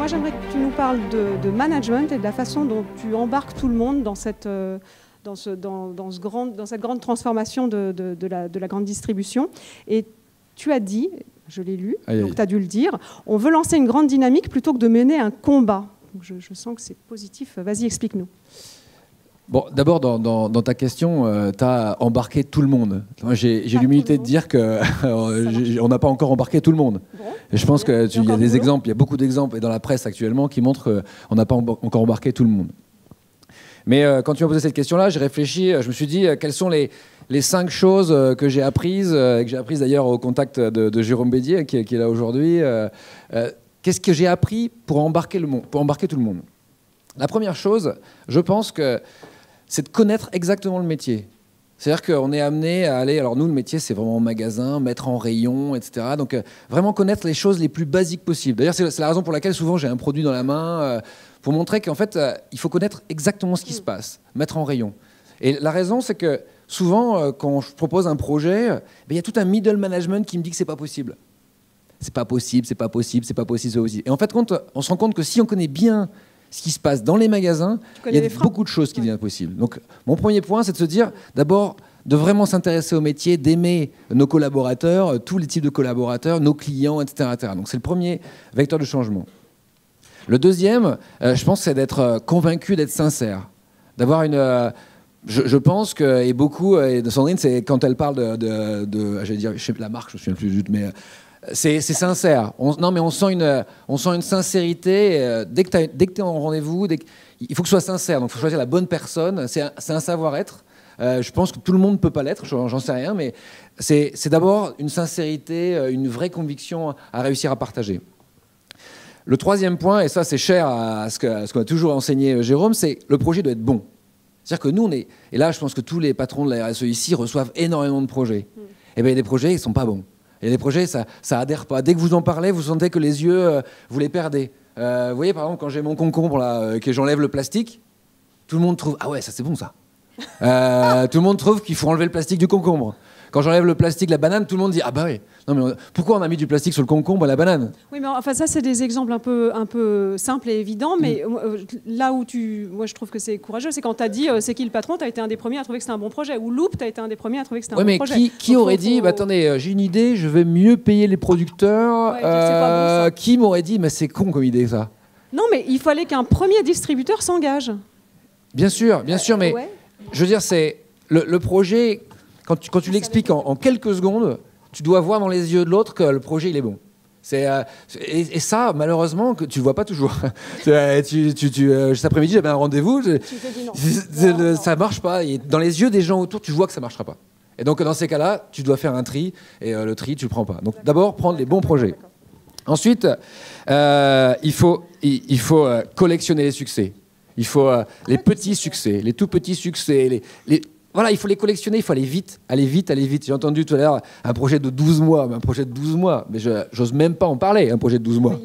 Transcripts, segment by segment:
moi, j'aimerais que tu nous parles de management et de la façon dont tu embarques tout le monde dans cette, dans cette grande transformation de la grande distribution. Et tu as dit, je l'ai lu, donc tu as dû le dire, on veut lancer une grande dynamique plutôt que de mener un combat. Donc je sens que c'est positif. Vas-y, explique-nous. Bon, d'abord, dans ta question, tu as embarqué tout le monde. J'ai l'humilité de dire qu'on n'a pas encore embarqué tout le monde. Bon, et je pense qu'il y a des exemples, il y a beaucoup d'exemples dans la presse actuellement qui montrent qu'on n'a pas encore embarqué tout le monde. Mais quand tu m'as posé cette question-là, j'ai réfléchi, je me suis dit quelles sont les 5 choses que j'ai apprises, et que j'ai apprises d'ailleurs au contact de Jérôme Bédier, qui est là aujourd'hui. Qu'est-ce que j'ai appris pour embarquer tout le monde? La première chose, je pense que c'est de connaître exactement le métier. C'est-à-dire qu'on est amené à aller... Alors nous, le métier, c'est vraiment en magasin, mettre en rayon, etc. Donc vraiment connaître les choses les plus basiques possibles. D'ailleurs, c'est la raison pour laquelle souvent j'ai un produit dans la main, pour montrer qu'en fait, il faut connaître exactement ce qui se passe, mettre en rayon. Et la raison, c'est que souvent, quand je propose un projet, il y a tout un middle management qui me dit que c'est pas possible. C'est pas possible, c'est pas possible, c'est pas possible, c'est pas possible. Et en fait, on se rend compte que si on connaît bien ce qui se passe dans les magasins, il y a beaucoup de choses qui deviennent possibles. Donc, mon premier point, c'est de se dire, d'abord, de vraiment s'intéresser au métier, d'aimer nos collaborateurs, tous les types de collaborateurs, nos clients, etc. etc. Donc, c'est le premier vecteur de changement. Le deuxième, je pense, c'est d'être convaincu, d'être sincère. D'avoir une... Je pense que, et beaucoup, et de Sandrine, c'est quand elle parle j'allais dire, je sais la marque, je me souviens plus juste, mais... C'est sincère. Non, mais on sent une sincérité. Dès que tu es en rendez-vous, il faut que ce soit sincère. Donc, il faut choisir la bonne personne. C'est un savoir-être. Je pense que tout le monde ne peut pas l'être, j'en sais rien, mais c'est d'abord une sincérité, une vraie conviction à réussir à partager. Le troisième point, et ça c'est cher à ce qu'on a toujours enseigné Jérôme, c'est le projet doit être bon. C'est-à-dire que nous, et là je pense que tous les patrons de la RSE ici reçoivent énormément de projets. Et bien les projets, ils ne sont pas bons. Et les projets, ça adhère pas. Dès que vous en parlez, vous sentez que les yeux, vous les perdez. Vous voyez, par exemple, quand j'ai mon concombre, là, que j'enlève le plastique, tout le monde trouve « Ah ouais, ça c'est bon ça ». Tout le monde trouve qu'il faut enlever le plastique du concombre. Quand j'enlève le plastique de la banane, tout le monde dit « Ah bah oui, non mais pourquoi on a mis du plastique sur le concombre à la banane ?» Oui, mais enfin ça, c'est des exemples un peu simples et évidents, mais là où moi je trouve que c'est courageux, c'est quand tu as dit « C'est qui le patron ?» Tu as été un des premiers à trouver que c'était un bon projet. Ou Loop, tu as été un des premiers à trouver que c'était un bon projet. Mais qui aurait dit bah, « Attendez, j'ai une idée, je vais mieux payer les producteurs. Ouais, qui m'aurait dit « Mais c'est con comme idée ça ?» Non, mais il fallait qu'un premier distributeur s'engage. Bien sûr, mais je veux dire, c'est le projet... Quand tu l'expliques en quelques secondes, tu dois voir dans les yeux de l'autre que le projet il est bon. Et ça, malheureusement, que tu ne vois pas toujours. Cet après-midi, j'avais un rendez-vous. Ça ne marche pas. Et dans les yeux des gens autour, tu vois que ça ne marchera pas. Et donc, dans ces cas-là, tu dois faire un tri. Et le tri, tu ne le prends pas. Donc, d'abord, prendre les bons projets. Ensuite, il faut collectionner les succès. Il faut les petits succès, les tout petits succès, voilà, il faut les collectionner, il faut aller vite. J'ai entendu tout à l'heure un projet de 12 mois, mais j'ose même pas en parler, un projet de 12 mois.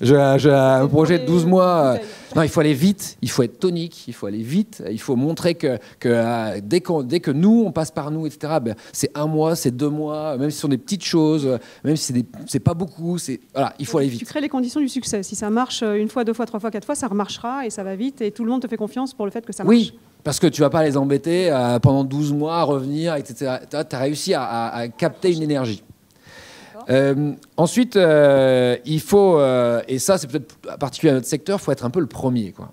Un projet de 12 mois. Non, il faut aller vite, il faut être tonique, il faut aller vite, il faut montrer que dès que nous, on passe par nous, etc., ben, c'est 1 mois, c'est 2 mois, même si ce sont des petites choses, même si c'est pas beaucoup, voilà, il faut aller vite. Tu crées les conditions du succès. Si ça marche 1 fois, 2 fois, 3 fois, 4 fois, ça remarchera et ça va vite et tout le monde te fait confiance pour le fait que ça marche. Oui. Parce que tu ne vas pas les embêter pendant 12 mois à revenir, etc. Tu as réussi à capter une énergie. Ensuite, il faut, et ça c'est peut-être particulier à notre secteur, il faut être un peu le premier. Quoi.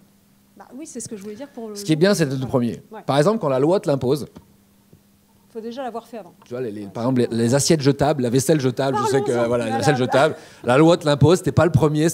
Bah, oui, c'est ce que je voulais dire. Ce qui est bien, c'est d'être le premier. Ouais. Par exemple, quand la loi te l'impose, il faut déjà l'avoir fait avant. Tu vois, par exemple, les assiettes jetables, la vaisselle jetable, je sais que voilà, la vaisselle jetable, la loi te l'impose, tu n'es pas le premier.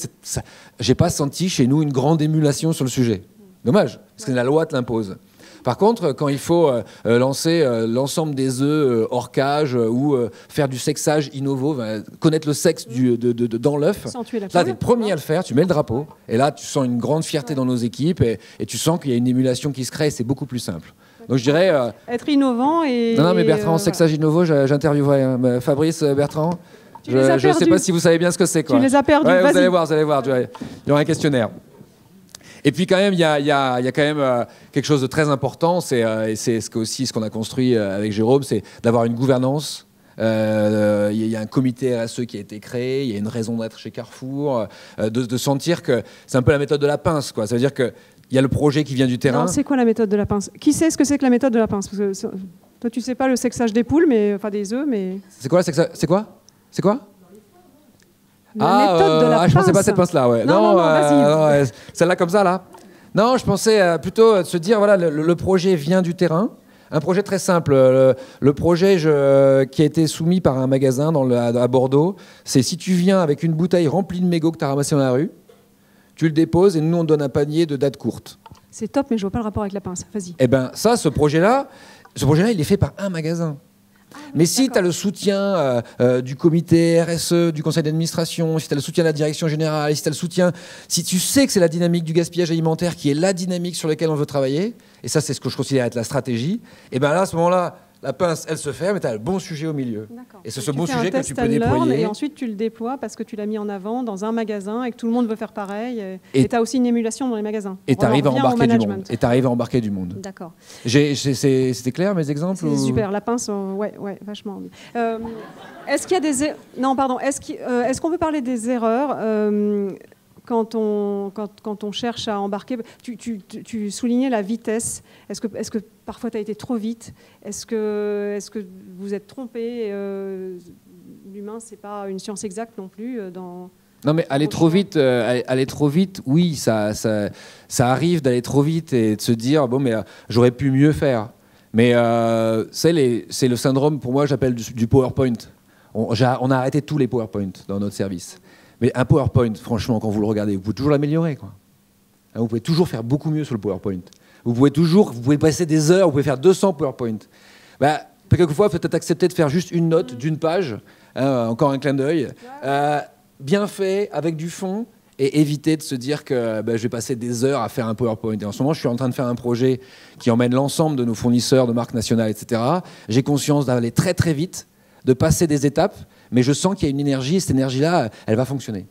J'ai pas senti chez nous une grande émulation sur le sujet. Dommage, parce que la loi te l'impose. Par contre, quand il faut lancer l'ensemble des œufs hors cage ou faire du sexage innovo, connaître le sexe dans l'œuf, là, tu es le premier à le faire, tu mets le drapeau, et là, tu sens une grande fierté dans nos équipes, et tu sens qu'il y a une émulation qui se crée, et c'est beaucoup plus simple. Donc je dirais... être innovant et... Non, mais Bertrand, sexage innovo, j'interviewerai Fabrice, Bertrand. Je ne sais pas si vous savez bien ce que c'est. Tu les as perdus, ouais, vous allez voir, il y aura un questionnaire. Et puis quand même, il y a quand même quelque chose de très important, c'est aussi ce qu'on a construit avec Jérôme, c'est d'avoir une gouvernance Il y a un comité RSE qui a été créé, il y a une raison d'être chez Carrefour, de sentir que c'est un peu la méthode de la pince, quoi. Ça veut dire qu'il y a le projet qui vient du terrain. Non, c'est quoi la méthode de la pince? Qui sait ce que c'est que la méthode de la pince? Parce que toi, tu sais pas le sexage des poules, enfin des œufs, mais... C'est quoi? C'est quoi? La méthode de la pince. Je pensais pas à cette pince-là, ouais. Non, vas-y. Celle-là comme ça, là. Non, je pensais plutôt de se dire, voilà, le projet vient du terrain. Un projet très simple. Le projet qui a été soumis par un magasin à Bordeaux, c'est si tu viens avec une bouteille remplie de mégots que tu as ramassé dans la rue, tu le déposes et nous, on te donne un panier de dates courtes. C'est top, mais je vois pas le rapport avec la pince. Vas-y. Eh bien, ça, ce projet-là, il est fait par un magasin. Mais si tu as le soutien du comité RSE, du conseil d'administration, si tu as le soutien de la direction générale, si tu sais que c'est la dynamique du gaspillage alimentaire qui est la dynamique sur laquelle on veut travailler, et ça c'est ce que je considère être la stratégie, et bien là, à ce moment-là, la pince, elle se ferme et tu as le bon sujet au milieu. Et c'est ce bon sujet que tu peux déployer. Et ensuite, tu le déploies parce que tu l'as mis en avant dans un magasin et que tout le monde veut faire pareil. Et tu as aussi une émulation dans les magasins. Et tu arrives à embarquer du monde. D'accord. C'était clair mes exemples? C'est super. La pince, ouais, vachement. Est-ce qu'il y a des... Non, pardon. Est-ce qu'on peut parler des erreurs quand on cherche à embarquer? Tu soulignais la vitesse. Est-ce que parfois tu as été trop vite? Est-ce que vous êtes trompé? L'humain, c'est pas une science exacte non plus. Non, mais aller trop vite, oui, ça arrive d'aller trop vite et de se dire bon, mais j'aurais pu mieux faire. Mais c'est le syndrome, pour moi, j'appelle du PowerPoint. On a arrêté tous les PowerPoint dans notre service. Mais un PowerPoint, franchement, quand vous le regardez, vous pouvez toujours l'améliorer, quoi. Vous pouvez toujours faire beaucoup mieux sur le PowerPoint. Vous pouvez passer des heures, vous pouvez faire 200 PowerPoint. Quelquefois, peut-être accepter de faire juste une note d'une page, encore un clin d'œil, bien fait, avec du fond, et éviter de se dire que je vais passer des heures à faire un PowerPoint. Et en ce moment, je suis en train de faire un projet qui emmène l'ensemble de nos fournisseurs de marques nationales, etc. J'ai conscience d'aller très très vite, de passer des étapes, mais je sens qu'il y a une énergie, et cette énergie-là, elle va fonctionner.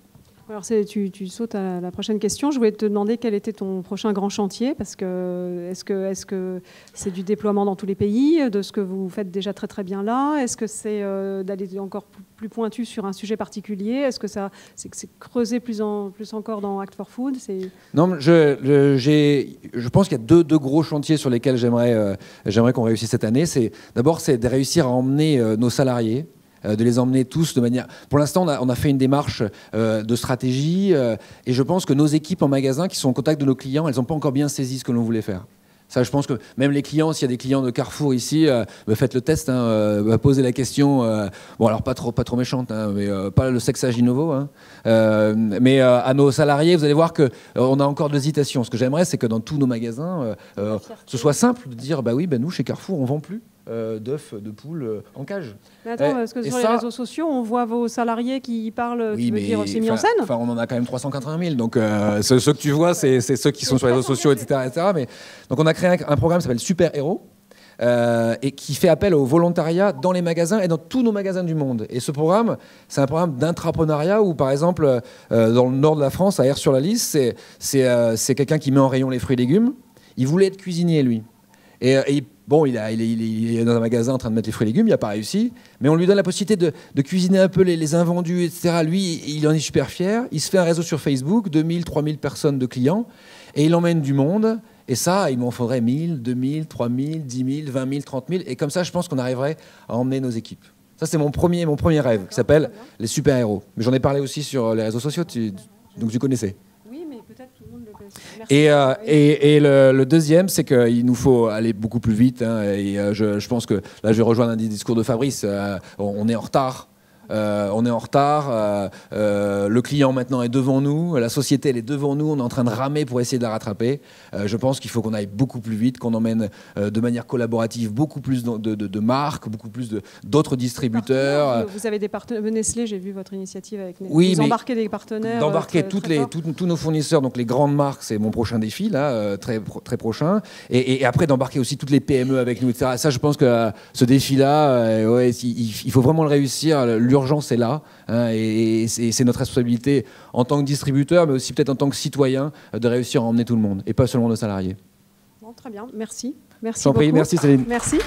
Alors tu sautes à la prochaine question. Je voulais te demander quel était ton prochain grand chantier, parce que est-ce que c'est du déploiement dans tous les pays, de ce que vous faites déjà très très bien là? Est-ce que c'est d'aller encore plus pointu sur un sujet particulier? Est-ce que c'est creuser plus encore dans Act for Food? Non, je pense qu'il y a deux gros chantiers sur lesquels j'aimerais qu'on réussisse cette année. D'abord, c'est de réussir à emmener nos salariés, de les emmener tous de manière... Pour l'instant, on a fait une démarche de stratégie et je pense que nos équipes en magasin qui sont en contact de nos clients, elles n'ont pas encore bien saisi ce que l'on voulait faire. Ça, je pense que même les clients, s'il y a des clients de Carrefour ici, faites le test, posez la question. Bon, alors pas trop méchante, mais pas le sexage innovo. Mais à nos salariés, vous allez voir qu'on a encore de l'hésitation. Ce que j'aimerais, c'est que dans tous nos magasins, ce soit simple de dire, nous, chez Carrefour, on ne vend plus d'œufs, de poules en cage. Mais attends, parce que sur les réseaux sociaux, on voit vos salariés qui parlent, oui, c'est mis en scène. Enfin, on en a quand même 380 000, donc ceux que tu vois, c'est ceux qui sont sur les réseaux sociaux, etc. Mais, donc on a créé un programme qui s'appelle Super Héros, et qui fait appel au volontariat dans les magasins et dans tous nos magasins du monde. Et ce programme, c'est un programme d'intrapreneuriat où, par exemple, dans le nord de la France, à Aire-sur-la-Lys, c'est quelqu'un qui met en rayon les fruits et légumes. Il voulait être cuisinier, lui. Et il est dans un magasin en train de mettre les fruits et légumes, il n'a pas réussi, mais on lui donne la possibilité de cuisiner un peu les invendus, etc. Lui, il en est super fier. Il se fait un réseau sur Facebook, 2000, 3000 personnes de clients, et il emmène du monde. Et ça, il m'en faudrait 1000, 2000, 3000, 10 000, 20 000, 30 000. Et comme ça, je pense qu'on arriverait à emmener nos équipes. Ça, c'est mon premier rêve, qui s'appelle les super-héros. Mais j'en ai parlé aussi sur les réseaux sociaux, donc tu connaissais. Peut-être tout le monde le connaît. Et le deuxième, c'est qu'il nous faut aller beaucoup plus vite. Je pense que là, je vais rejoindre un des discours de Fabrice. On est en retard. Le client maintenant est devant nous, la société elle est devant nous, on est en train de ramer pour essayer de la rattraper. Je pense qu'il faut qu'on aille beaucoup plus vite, qu'on emmène de manière collaborative beaucoup plus de marques, beaucoup plus d'autres distributeurs. Vous avez des partenaires, Nestlé, j'ai vu votre initiative avec Nestlé. Oui, vous embarquez des partenaires. D'embarquer tous nos fournisseurs, donc les grandes marques, c'est mon prochain défi, là, très prochain. Et après d'embarquer aussi toutes les PME avec nous, etc. Ça, je pense que ce défi-là, il faut vraiment le réussir. L'urgence est là, et c'est notre responsabilité en tant que distributeur, mais aussi peut-être en tant que citoyen, de réussir à emmener tout le monde, et pas seulement nos salariés. Bon, très bien, merci. Merci J'en prie, beaucoup. merci Céline. Merci.